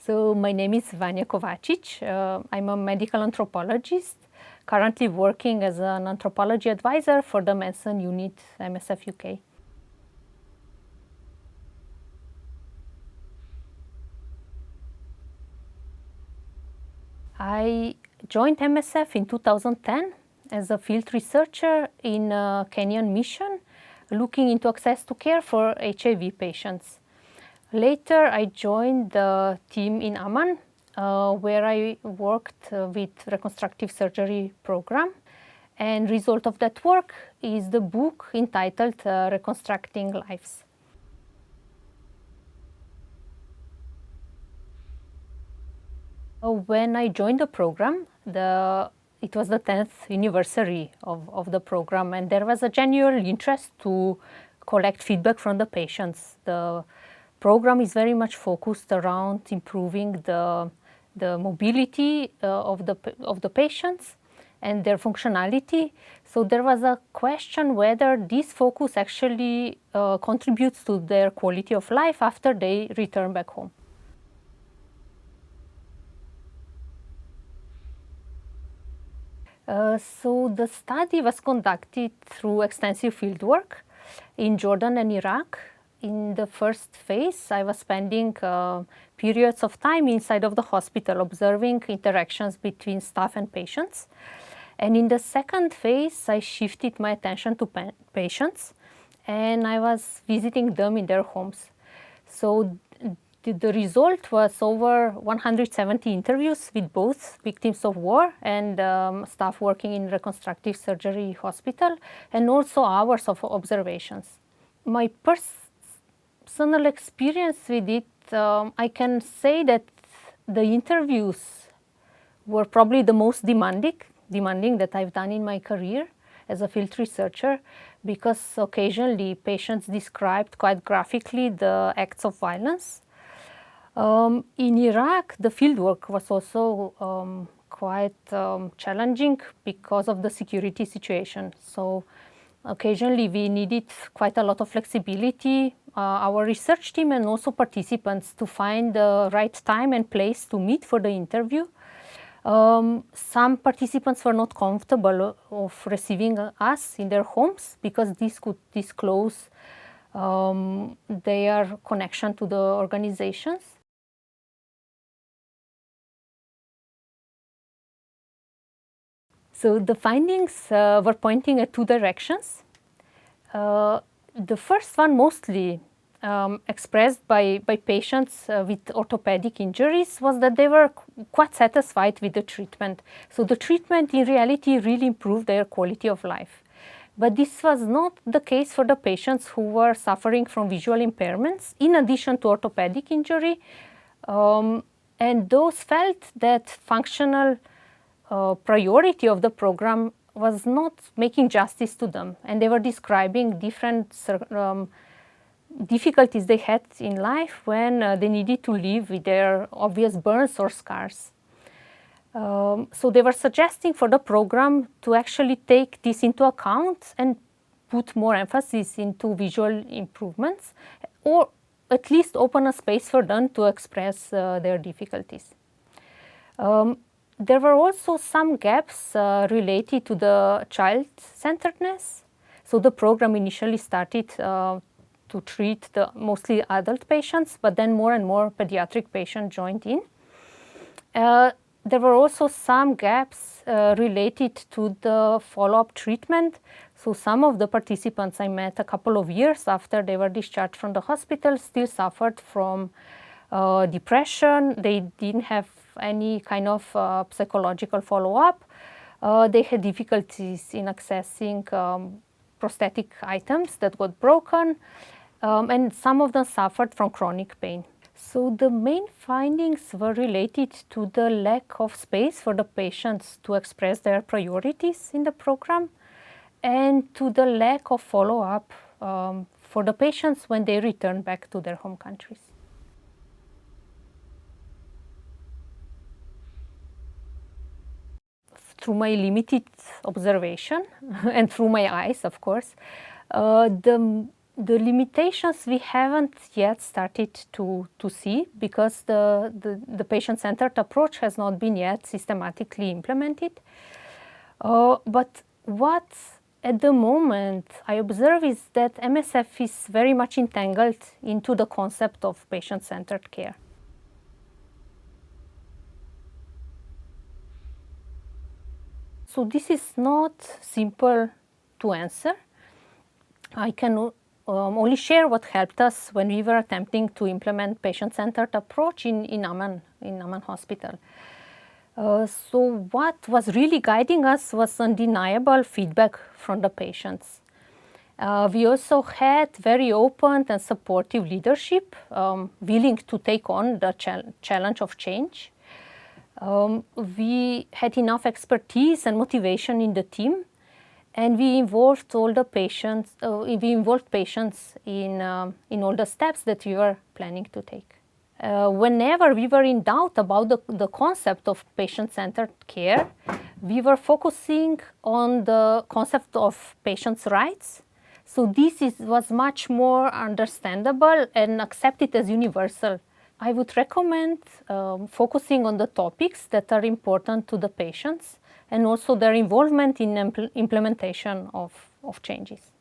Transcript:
So my name is Vanja Kovačić. I'm a medical anthropologist, currently working as an anthropology advisor for the Manson unit, MSF UK. I joined MSF in 2010 as a field researcher in a Kenyan mission looking into access to care for HIV patients. Later, I joined the team in Amman, where I worked with reconstructive surgery program. And result of that work is the book entitled Reconstructing Lives. When I joined the program, it was the 10th anniversary of the program, and there was a genuine interest to collect feedback from the patients. The program is very much focused around improving the mobility of the patients and their functionality. So there was a question whether this focus actually contributes to their quality of life after they return back home. So the study was conducted through extensive fieldwork in Jordan and Iraq. In the first phase, I was spending periods of time inside of the hospital observing interactions between staff and patients. And in the second phase, I shifted my attention to patients, and I was visiting them in their homes. So the result was over 170 interviews with both victims of war and staff working in reconstructive surgery hospital, and also hours of observations. My personal experience with it, I can say that the interviews were probably the most demanding that I've done in my career as a field researcher, because occasionally patients described quite graphically the acts of violence. In Iraq, the fieldwork was also quite challenging because of the security situation. So occasionally we needed quite a lot of flexibility, our research team and also participants, to find the right time and place to meet for the interview. Some participants were not comfortable of receiving us in their homes because this could disclose their connection to the organizations. So the findings were pointing at two directions. The first one mostly expressed by patients with orthopedic injuries was that they were quite satisfied with the treatment. So the treatment in reality really improved their quality of life. But this was not the case for the patients who were suffering from visual impairments in addition to orthopedic injury. And those felt that functional priority of the program was not making justice to them, and they were describing different difficulties they had in life when they needed to live with their obvious burns or scars. So they were suggesting for the program to actually take this into account and put more emphasis into visual improvements, or at least open a space for them to express their difficulties. There were also some gaps related to the child-centeredness. So the program initially started to treat the mostly adult patients, but then more and more pediatric patients joined in. There were also some gaps related to the follow-up treatment. So some of the participants I met a couple of years after they were discharged from the hospital still suffered from depression. They didn't have any kind of psychological follow-up. They had difficulties in accessing prosthetic items that got broken, and some of them suffered from chronic pain. So the main findings were related to the lack of space for the patients to express their priorities in the program, and to the lack of follow-up for the patients when they return back to their home countries. Through my limited observation and through my eyes, of course, the The limitations we haven't yet started to see because the patient-centered approach has not been yet systematically implemented. But what at the moment I observe is that MSF is very much entangled into the concept of patient-centered care. So this is not simple to answer. I can only share what helped us when we were attempting to implement patient-centered approach in Amman Hospital. So what was really guiding us was undeniable feedback from the patients. We also had very open and supportive leadership, willing to take on the challenge of change. We had enough expertise and motivation in the team, and we involved all the patients. We involved patients in all the steps that we were planning to take. Whenever we were in doubt about the concept of patient-centered care, we were focusing on the concept of patients' rights. So this was much more understandable and accepted as universal. I would recommend focusing on the topics that are important to the patients and also their involvement in implementation of changes.